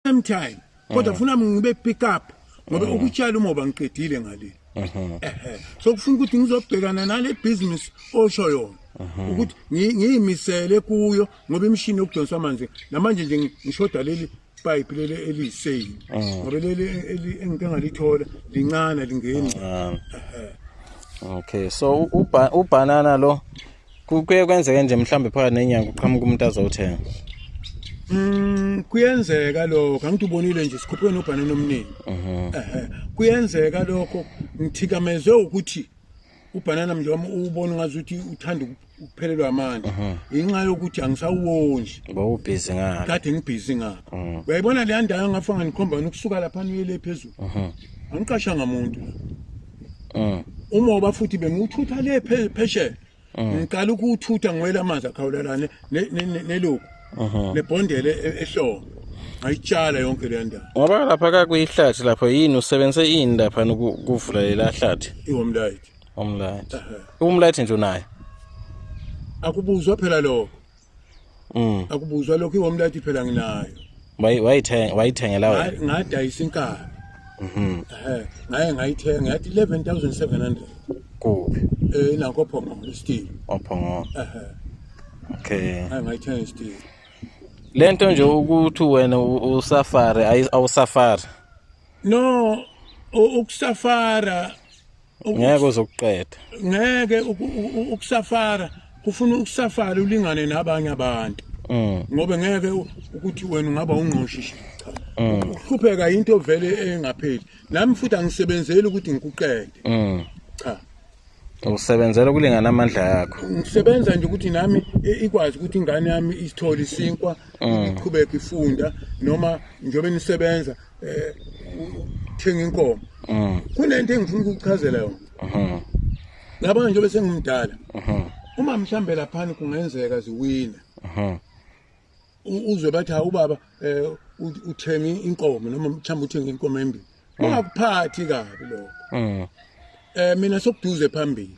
same time kodwa ufuna ngibe pick up ngoba ukutshala umoba ngiqedile ngale so kufuna ukuthi ngizobhekana nale business osho yona ukuthi ngiyimisele kuyo ngoba imishini yokudonsa amanzi namanje nje ngishoda leli pipe leli elisale ngoba leli engingalithola lincane lingeni okay so ubanana lo kuye kwenzeke nje mhlambe phakathi nenyanga uqhamuka umuntu azowuthenga kuyenzeka lokho angithi ubonile nje sikhuphe nobhanana omningi kuyenzeka lokho ngithikamezwe ukuthi ubhanana manje ubona ngazuthi uthanda ukuphelelwa amandla inxa yokuthi angisawonje ngoba ubhizi ngalo kade ngibhizi ngalo uyayibona le ndawo ngafanga ngikhomba ukusuka lapha niyele phezulu angiqasha ngamuntu umoba futhi bengiwuthutha le pheshe ngiqala ukuthutha ngiwela amanzi akhawulalane nelokhu lebondele ehloko ayitshala yonke le ndawo ngoba lapha ka kuyihlathi lapho yini usebenzise ini lapha ukuvula lela hlathi iHomeLight uHomeLight nje unayo akubuzwa phela lokho akubuzwa lokho iHomeLight phela nginayo wayithengela wena ngadayisa inkabi ngaye ngayithenga yathi 11700 kuphi nakho phongo steel ophongo okay ngayithenga steel lento nje ukuthi wena usafari awusafari no ukusafara ngeke uzokuqeda ngeke ukusafara kufuna ukusafara ulingane nabanye abantu ngoba ngeke ukuthi wena ungaba ungqoshishi ukuhlupheka into vele engapheli nami futhi angisebenzeli ukuthi ngikuqede cha usebenzela ukulingana amandla yakho ngisebenza nje ukuthi nami ikwazi ukuthi ingane yami isithole isinkwa iqhubeke ifunda noma njobe nisebenza thenga inkomo kunento engifuna ukuchazela yona ngaba nje bese ngimdala uma mhlambe lapha kungenzeka ziwina uzwe bathi ubaba uthenga inkomo noma mhlambe uthenga inkomo embili ungakuphathi kabi lokho mina sokuduze phambili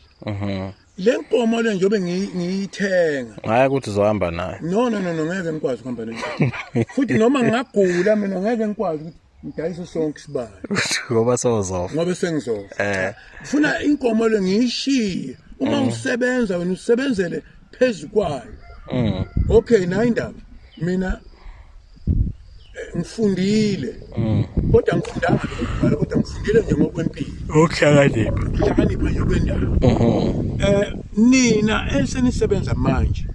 le nkomo le njobe ngiyithenga hayi ukuthi uzohamba nayo no ngeke ngikwazi ukuhamba nayo futhi noma ngingagula mina ngeke ngikwazi ukuthi ngidayise sonke isibalo ngoba sozofa ngoba sengizofa ufuna inkomo le ngiyishiye uma usebenza wena usebenzele phezukwayo okay nayi indaba mina ngifundile kodwa ngifundanga lokho kodwa ngifundile nje ngokwempilo ukuhlakanipha nje kwendaba nina esenisebenza manje